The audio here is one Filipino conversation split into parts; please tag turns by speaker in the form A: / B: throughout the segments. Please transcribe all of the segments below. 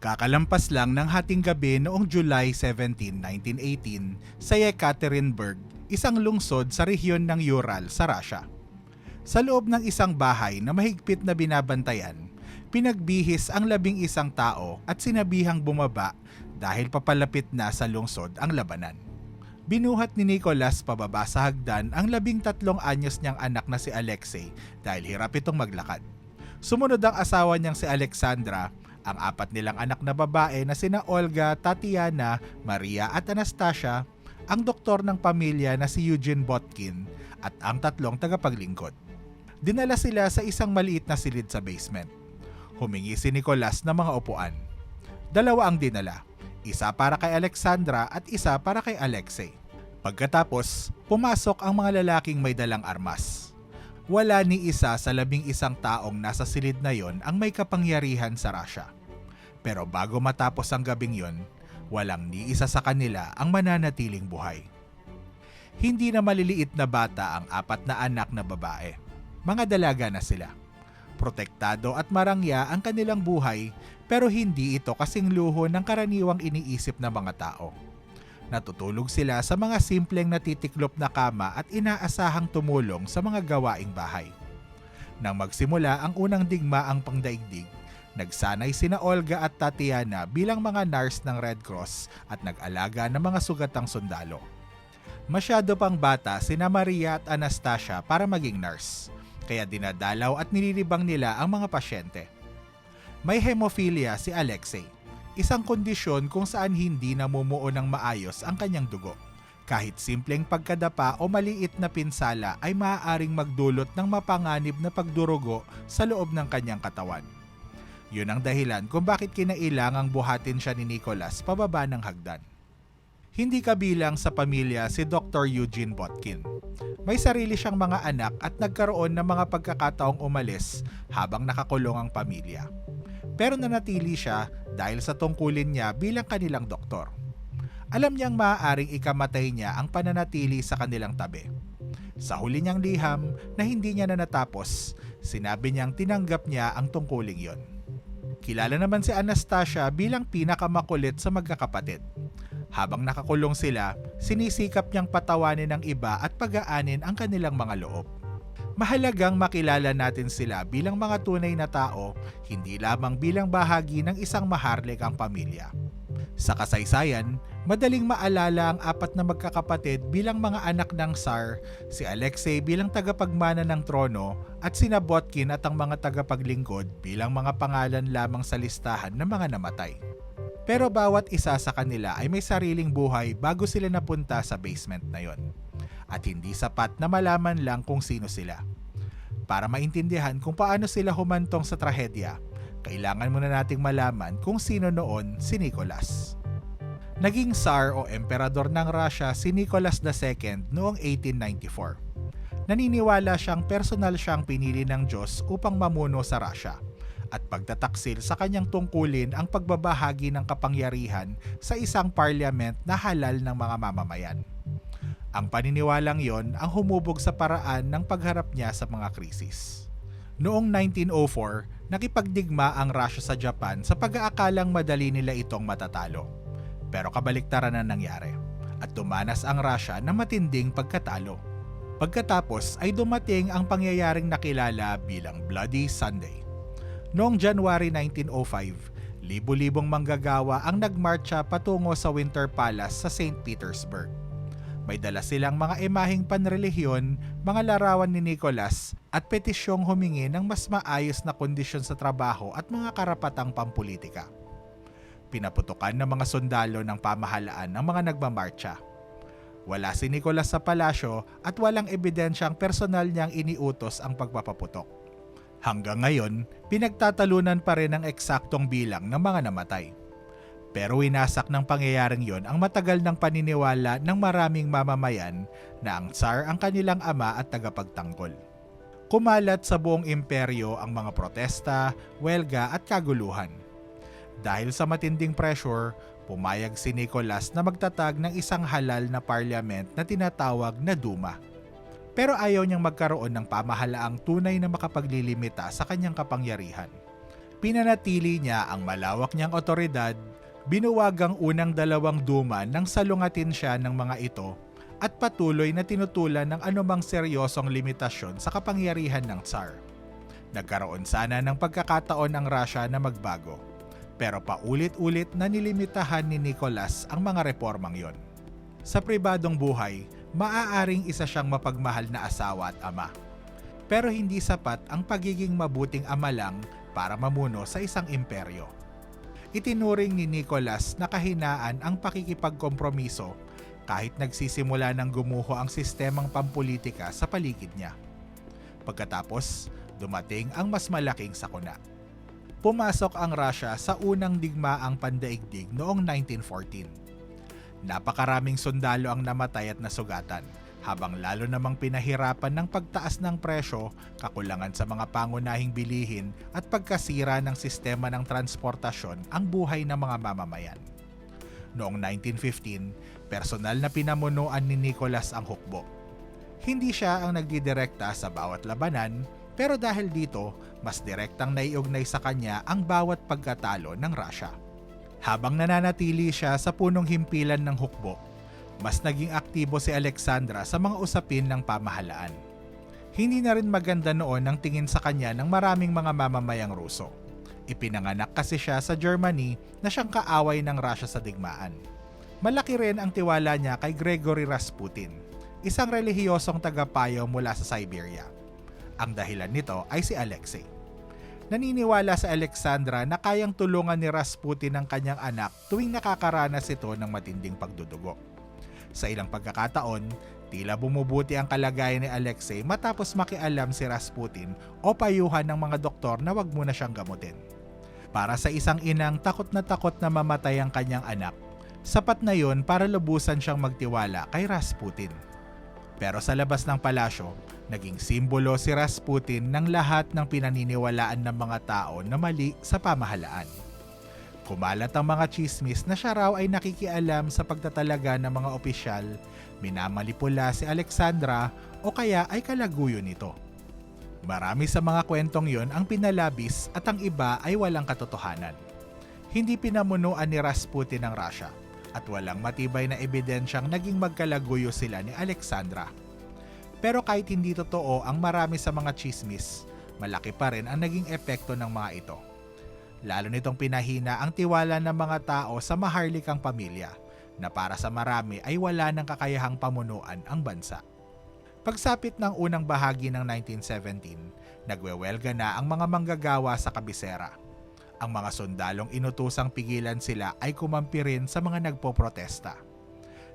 A: Kakalampas lang ng hating gabi noong July 17, 1918 sa Yekaterinburg, isang lungsod sa rehiyon ng Ural sa Russia. Sa loob ng isang bahay na mahigpit na binabantayan, pinagbihis ang 11 tao at sinabihang bumaba dahil papalapit na sa lungsod ang labanan. Binuhat ni Nicholas pababa sa hagdan ang 13 anyos niyang anak na si Alexei dahil hirap itong maglakad. Sumunod ang asawa niyang si Alexandra, ang 4 nilang anak na babae na sina Olga, Tatiana, Maria at Anastasia, ang doktor ng pamilya na si Eugene Botkin at ang 3 tagapaglingkod. Dinala sila sa isang maliit na silid sa basement. Humingi si Nicholas ng mga upuan. 2 ang dinala, isa para kay Alexandra at isa para kay Alexei. Pagkatapos, pumasok ang mga lalaking may dalang armas. Wala ni isa sa 11 taong nasa silid na yon ang may kapangyarihan sa Russia. Pero bago matapos ang gabing yon, walang ni isa sa kanila ang mananatiling buhay. Hindi na maliliit na bata ang 4 na anak na babae. Mga dalaga na sila. Protektado at marangya ang kanilang buhay, pero hindi ito kasing luho ng karaniwang iniisip ng mga tao. Natutulog sila sa mga simpleng natitiklop na kama at inaasahang tumulong sa mga gawaing bahay. Nang magsimula ang unang digmaang pangdaigdig, nagsanay sina Olga at Tatiana bilang mga nurse ng Red Cross at nag-alaga ng mga sugatang sundalo. Masyado pang bata sina Maria at Anastasia para maging nurse, kaya dinadalaw at nililibang nila ang mga pasyente. May hemophilia si Alexei, isang kondisyon kung saan hindi namumuo ng maayos ang kanyang dugo. Kahit simpleng pagkadapa o maliit na pinsala ay maaaring magdulot ng mapanganib na pagdurugo sa loob ng kanyang katawan. Yun ang dahilan kung bakit kinailangang buhatin siya ni Nicholas pababa ng hagdan. Hindi kabilang sa pamilya si Dr. Eugene Botkin. May sarili siyang mga anak at nagkaroon ng mga pagkakataong umalis habang nakakulong ang pamilya. Pero nanatili siya dahil sa tungkulin niya bilang kanilang doktor. Alam niyang maaaring ikamatay niya ang pananatili sa kanilang tabi. Sa huli niyang liham na hindi niya na natapos, sinabi niyang tinanggap niya ang tungkuling yon. Kilala naman si Anastasia bilang pinakamakulit sa magkakapatid. Habang nakakulong sila, sinisikap niyang patawanin ng iba at pag-aanin ang kanilang mga loob. Mahalagang makilala natin sila bilang mga tunay na tao, hindi lamang bilang bahagi ng isang maharlikang pamilya. Sa kasaysayan, madaling maalala ang 4 na magkakapatid bilang mga anak ng Tsar, si Alexei bilang tagapagmana ng trono at sina Botkin at ang mga tagapaglingkod bilang mga pangalan lamang sa listahan ng mga namatay. Pero bawat isa sa kanila ay may sariling buhay bago sila napunta sa basement na yon. At hindi sapat na malaman lang kung sino sila. Para maintindihan kung paano sila humantong sa trahedya, kailangan muna nating malaman kung sino noon si Nicholas. Naging Tsar o Emperador ng Russia si Nicholas II noong 1894. Naniniwala siyang personal siyang pinili ng Diyos upang mamuno sa Russia at pagtataksil sa kanyang tungkulin ang pagbabahagi ng kapangyarihan sa isang parliament na halal ng mga mamamayan. Ang paniniwalang yon ang humubog sa paraan ng pagharap niya sa mga krisis. Noong 1904, nakipagdigma ang Russia sa Japan sa pag-aakalang madali nila itong matatalo. Pero kabaliktaran na nangyari at dumanas ang Russia ng matinding pagkatalo. Pagkatapos ay dumating ang pangyayaring nakilala bilang Bloody Sunday. Noong January 1905, libo-libong manggagawa ang nagmarcha patungo sa Winter Palace sa St. Petersburg. May dala silang mga imaheng panrelihiyon, mga larawan ni Nicholas at petisyong humingi ng mas maayos na kondisyon sa trabaho at mga karapatang pampulitika. Pinaputukan ng mga sundalo ng pamahalaan ng mga nagmamarcha. Wala si Nicholas sa palasyo at walang ebidensyang personal niyang iniutos ang pagpapaputok. Hanggang ngayon, pinagtatalunan pa rin ang eksaktong bilang ng mga namatay. Pero winasak ng pangyayaring yon ang matagal ng paniniwala ng maraming mamamayan na ang Tsar ang kanilang ama at tagapagtanggol. Kumalat sa buong imperyo ang mga protesta, welga at kaguluhan. Dahil sa matinding pressure, pumayag si Nicholas na magtatag ng isang halal na parliament na tinatawag na Duma. Pero ayaw niyang magkaroon ng pamahalaang tunay na makapaglilimita sa kanyang kapangyarihan. Pinanatili niya ang malawak niyang otoridad, binuwag ang unang dalawang duma nang salungatin siya ng mga ito at patuloy na tinutulan ng anumang seryosong limitasyon sa kapangyarihan ng Tsar. Nagkaroon sana ng pagkakataon ang Russia na magbago, pero paulit-ulit na nilimitahan ni Nicholas ang mga reformang yon. Sa pribadong buhay, maaaring isa siyang mapagmahal na asawa at ama. Pero hindi sapat ang pagiging mabuting ama lang para mamuno sa isang imperyo. Itinuring ni Nicholas na kahinaan ang pakikipagkompromiso kahit nagsisimula ng gumuho ang sistemang pampolitika sa paligid niya. Pagkatapos, dumating ang mas malaking sakuna. Pumasok ang Russia sa unang digmaang pandaigdig noong 1914. Napakaraming sundalo ang namatay at nasugatan, habang lalo namang pinahirapan ng pagtaas ng presyo, kakulangan sa mga pangunahing bilihin at pagkasira ng sistema ng transportasyon ang buhay ng mga mamamayan. Noong 1915, personal na pinamunuan ni Nicholas ang hukbo. Hindi siya ang nagdidirekta sa bawat labanan, pero dahil dito, mas direktang naiugnay sa kanya ang bawat pagkatalo ng Russia. Habang nananatili siya sa punong himpilan ng hukbo, mas naging aktibo si Alexandra sa mga usapin ng pamahalaan. Hindi na rin maganda noon ang tingin sa kanya ng maraming mga mamamayang Ruso. Ipinanganak kasi siya sa Germany na siyang kaaway ng Russia sa digmaan. Malaki rin ang tiwala niya kay Gregory Rasputin, isang relihiyosong tagapayo mula sa Siberia. Ang dahilan nito ay si Alexei. Naniniwala sa Alexandra na kayang tulungan ni Rasputin ang kanyang anak tuwing nakakaranas ito ng matinding pagdudugo. Sa ilang pagkakataon, tila bumubuti ang kalagayan ni Alexei matapos makialam si Rasputin o payuhan ng mga doktor na wag muna siyang gamutin. Para sa isang inang takot na mamatay ang kanyang anak, sapat na yon para lubusan siyang magtiwala kay Rasputin. Pero sa labas ng palasyo, naging simbolo si Rasputin ng lahat ng pinaniniwalaan ng mga tao na mali sa pamahalaan. Kumalat ang mga chismis na siya raw ay nakikialam sa pagtatalaga ng mga opisyal, minamanipula si Alexandra o kaya ay kalaguyo nito. Marami sa mga kwentong yon ang pinalabis at ang iba ay walang katotohanan. Hindi pinamunuan ni Rasputin ang Russia at walang matibay na ebidensyang naging magkalaguyo sila ni Alexandra. Pero kahit hindi totoo ang marami sa mga chismis, malaki pa rin ang naging epekto ng mga ito. Lalo nitong pinahina ang tiwala ng mga tao sa maharlikang pamilya na para sa marami ay wala ng kakayahang pamunuan ang bansa. Pagsapit ng unang bahagi ng 1917, nagwewelga na ang mga manggagawa sa kabisera. Ang mga sundalong inutusang pigilan sila ay kumampi rin sa mga nagpoprotesta.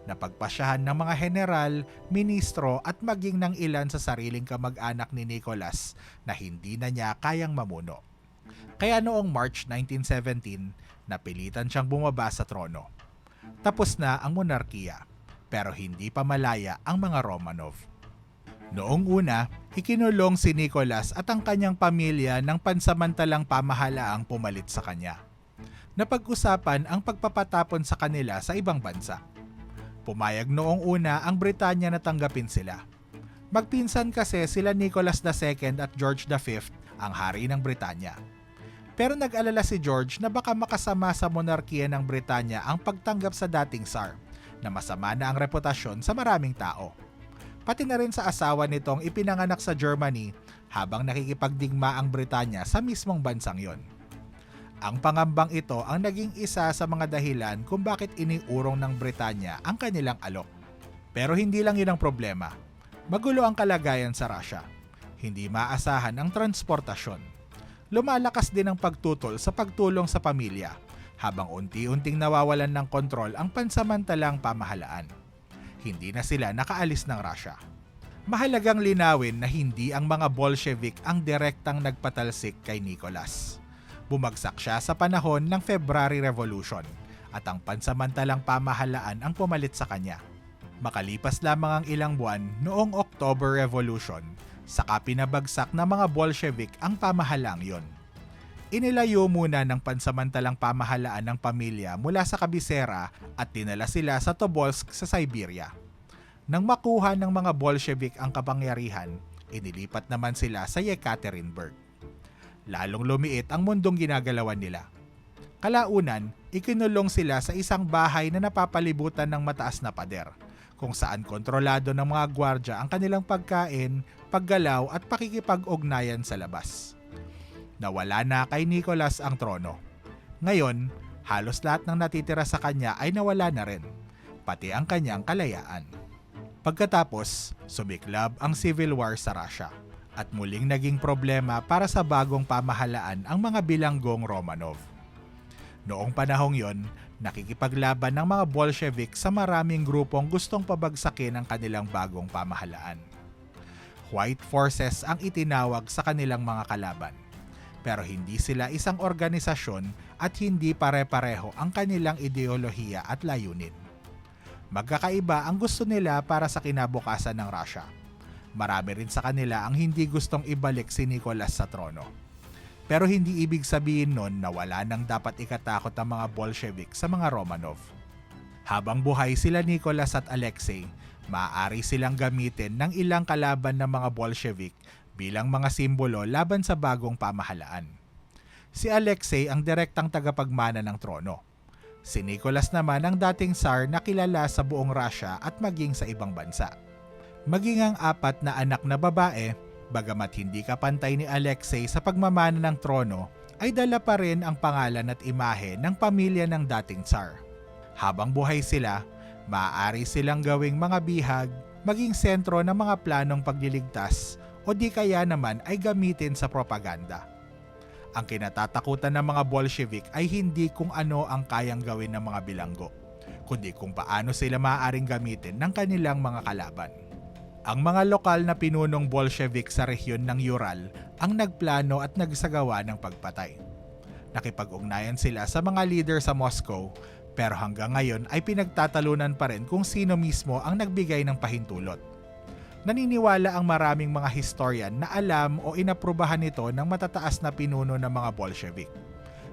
A: Napagpasyahan ng mga general, ministro at maging ng ilan sa sariling kamag-anak ni Nicholas na hindi na niya kayang mamuno. Kaya noong March 1917, napilitan siyang bumaba sa trono. Tapos na ang monarkiya, pero hindi pa malaya ang mga Romanov. Noong una, ikinulong si Nicholas at ang kanyang pamilya ng pansamantalang pamahalaang pumalit sa kanya. Napag-usapan ang pagpapatapon sa kanila sa ibang bansa. Pumayag noong una ang Britanya na tanggapin sila. Magpinsan kasi sila Nicholas II at George V, ang hari ng Britanya. Pero nag-alala si George na baka makasama sa monarkiya ng Britanya ang pagtanggap sa dating Tsar, na masama na ang reputasyon sa maraming tao. Pati na rin sa asawa nitong ipinanganak sa Germany habang nakikipagdigma ang Britanya sa mismong bansang yon. Ang pangambang ito ang naging isa sa mga dahilan kung bakit iniurong ng Britanya ang kanilang alok. Pero hindi lang yun ang problema. Magulo ang kalagayan sa Russia. Hindi maasahan ang transportasyon. Lumalakas din ang pagtutol sa pagtulong sa pamilya, habang unti-unting nawawalan ng kontrol ang pansamantalang pamahalaan. Hindi na sila nakaalis ng Russia. Mahalagang linawin na hindi ang mga Bolshevik ang direktang nagpatalsik kay Nicholas. Bumagsak siya sa panahon ng February Revolution at ang pansamantalang pamahalaan ang pumalit sa kanya. Makalipas lamang ang ilang buwan noong October Revolution, saka pinabagsak ng mga Bolshevik ang pamahalang yon. Inilayo muna ng pansamantalang pamahalaan ng pamilya mula sa kabisera at dinala sila sa Tobolsk sa Siberia. Nang makuha ng mga Bolshevik ang kapangyarihan, inilipat naman sila sa Yekaterinburg. lalong lumiit ang mundong ginagalawan nila. Kalaunan, ikinulong sila sa isang bahay na napapalibutan ng mataas na pader, kung saan kontrolado ng mga gwardya ang kanilang pagkain, paggalaw at pakikipag-ugnayan sa labas. Nawala na kay Nicholas ang trono. Ngayon, halos lahat ng natitira sa kanya ay nawala na rin, pati ang kanyang kalayaan. Pagkatapos, sumiklab ang Civil War sa Russia at muling naging problema para sa bagong pamahalaan ang mga bilanggong Romanov. Noong panahong yon, nakikipaglaban ng mga Bolshevik sa maraming grupong gustong pabagsakin ang kanilang bagong pamahalaan. White forces ang itinawag sa kanilang mga kalaban, pero hindi sila isang organisasyon at hindi pare-pareho ang kanilang ideolohiya at layunin. Magkakaiba ang gusto nila para sa kinabukasan ng Russia. Marami rin sa kanila ang hindi gustong ibalik si Nicholas sa trono. Pero hindi ibig sabihin nun na wala nang dapat ikatakot ang mga Bolshevik sa mga Romanov. Habang buhay sila Nicholas at Alexei, maaari silang gamitin ng ilang kalaban ng mga Bolshevik bilang mga simbolo laban sa bagong pamahalaan. Si Alexei ang direktang tagapagmana ng trono. Si Nicholas naman ang dating Tsar na kilala sa buong Russia at maging sa ibang bansa. Maging ang 4 na anak na babae, bagamat hindi kapantay ni Alexei sa pagmamana ng trono, ay dala pa rin ang pangalan at imahe ng pamilya ng dating Tsar. Habang buhay sila, maaari silang gawing mga bihag, maging sentro ng mga planong pagliligtas o di kaya naman ay gamitin sa propaganda. Ang kinatatakutan ng mga Bolshevik ay hindi kung ano ang kayang gawin ng mga bilanggo, kundi kung paano sila maaaring gamitin ng kanilang mga kalaban. Ang mga lokal na pinunong Bolshevik sa rehiyon ng Ural ang nagplano at nagsagawa ng pagpatay. Nakipag-ugnayan sila sa mga leader sa Moscow, pero hanggang ngayon ay pinagtatalunan pa rin kung sino mismo ang nagbigay ng pahintulot. Naniniwala ang maraming mga historian na alam o inaprubahan ito ng matataas na pinuno ng mga Bolshevik.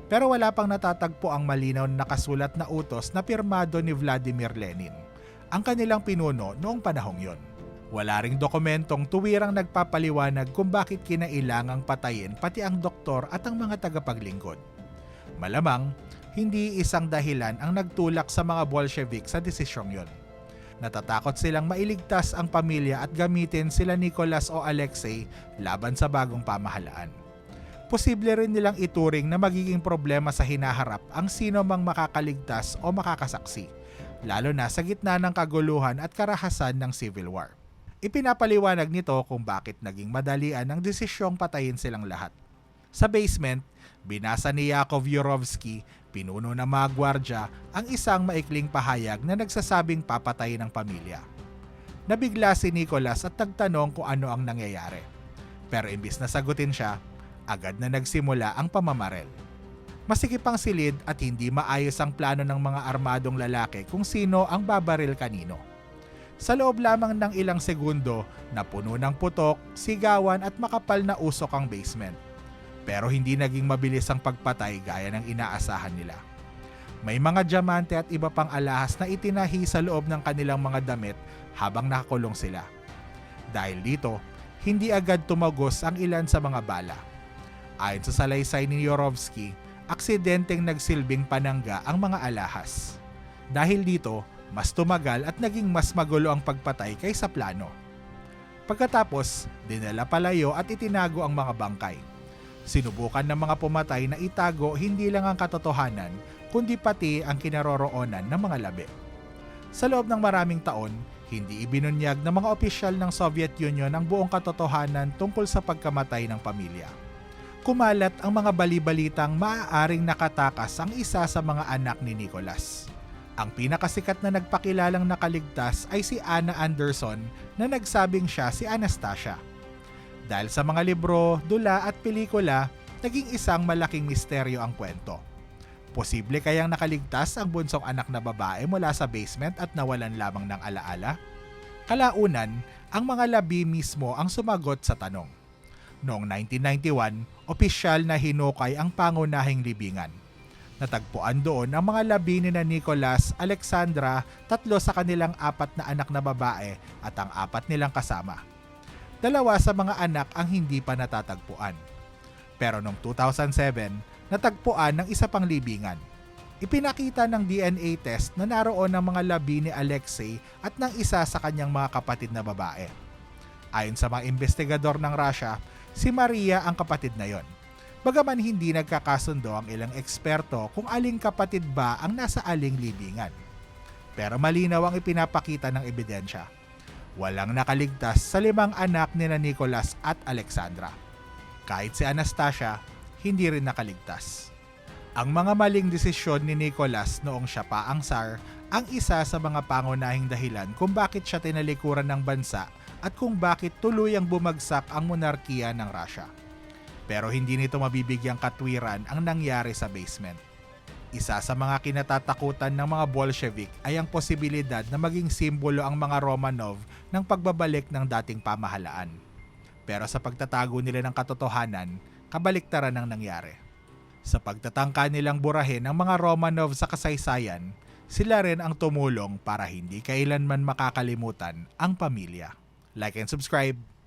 A: Pero wala pang natatagpo ang malinaw na nakasulat na utos na pirmado ni Vladimir Lenin, ang kanilang pinuno noong panahong yon. Wala ring dokumentong tuwirang nagpapaliwanag kung bakit kinailangang patayin pati ang doktor at ang mga tagapaglingkod. Malamang, hindi isang dahilan ang nagtulak sa mga Bolshevik sa desisyong yon. Natatakot silang mailigtas ang pamilya at gamitin sila Nicholas o Alexei laban sa bagong pamahalaan. Posible rin nilang ituring na magiging problema sa hinaharap ang sino mang makakaligtas o makakasaksi, lalo na sa gitna ng kaguluhan at karahasan ng Civil War. Ipinapaliwanag nito kung bakit naging madalian ang desisyong patayin silang lahat. Sa basement, binasa ni Yakov Yurovsky, pinuno ng mga gwardya, ang isang maikling pahayag na nagsasabing papatayin ang pamilya. Nabigla si Nicholas at nagtanong kung ano ang nangyayari. Pero imbis na sagutin siya, agad na nagsimula ang pamamaril. Masikip ang silid at hindi maayos ang plano ng mga armadong lalaki kung sino ang babaril kanino. Sa loob lamang ng ilang segundo, napuno ng putok, sigawan at makapal na usok ang basement. Pero hindi naging mabilis ang pagpatay gaya ng inaasahan nila. May mga diamante at iba pang alahas na itinahi sa loob ng kanilang mga damit habang nakakulong sila. Dahil dito, hindi agad tumagos ang ilan sa mga bala. Ayon sa salaysay ni Yorovsky, aksidenteng nagsilbing panangga ang mga alahas. Dahil dito, mas tumagal at naging mas magulo ang pagpatay kaysa plano. Pagkatapos, dinala palayo at itinago ang mga bangkay. Sinubukan ng mga pumatay na itago hindi lang ang katotohanan, kundi pati ang kinaroroonan ng mga labi. Sa loob ng maraming taon, hindi ibinunyag ng mga opisyal ng Soviet Union ang buong katotohanan tungkol sa pagkamatay ng pamilya. Kumalat ang mga bali-balitang maaaring nakatakas ang isa sa mga anak ni Nicholas. Ang pinakasikat na nagpakilalang nakaligtas ay si Anna Anderson na nagsabing siya si Anastasia. Dahil sa mga libro, dula at pelikula, naging isang malaking misteryo ang kwento. Posible kayang nakaligtas ang bunsong anak na babae mula sa basement at nawalan lamang ng alaala? Kalaunan, ang mga labi mismo ang sumagot sa tanong. Noong 1991, opisyal na hinukay ang pangunahing libingan. Natagpuan doon ang mga labi ni Nicholas, Alexandra, 3 sa kanilang 4 na anak na babae at ang 4 nilang kasama. 2 sa mga anak ang hindi pa natatagpuan. Pero noong 2007, natagpuan ng isa pang libingan. Ipinakita ng DNA test na naroon ang mga labi ni Alexei at ng isa sa kanyang mga kapatid na babae. Ayon sa mga investigador ng Russia, si Maria ang kapatid na yon. Bagaman hindi nagkakasundo ang ilang eksperto kung aling kapatid ba ang nasa aling libingan. Pero malinaw ang ipinapakita ng ebidensya. Walang nakaligtas sa 5 anak ni Nicholas at Alexandra. Kahit si Anastasia, hindi rin nakaligtas. Ang mga maling desisyon ni Nicholas noong siya pa ang Tsar ang isa sa mga pangunahing dahilan kung bakit siya tinalikuran ng bansa at kung bakit tuluyang bumagsak ang monarkiya ng Russia. Pero hindi nito mabibigyang katwiran ang nangyari sa basement. Isa sa mga kinatatakutan ng mga Bolshevik ay ang posibilidad na maging simbolo ang mga Romanov ng pagbabalik ng dating pamahalaan. Pero sa pagtatago nila ng katotohanan, kabaliktaran ang nangyari. Sa pagtatangka nilang burahin ang mga Romanov sa kasaysayan, sila rin ang tumulong para hindi kailanman makakalimutan ang pamilya. Like and subscribe!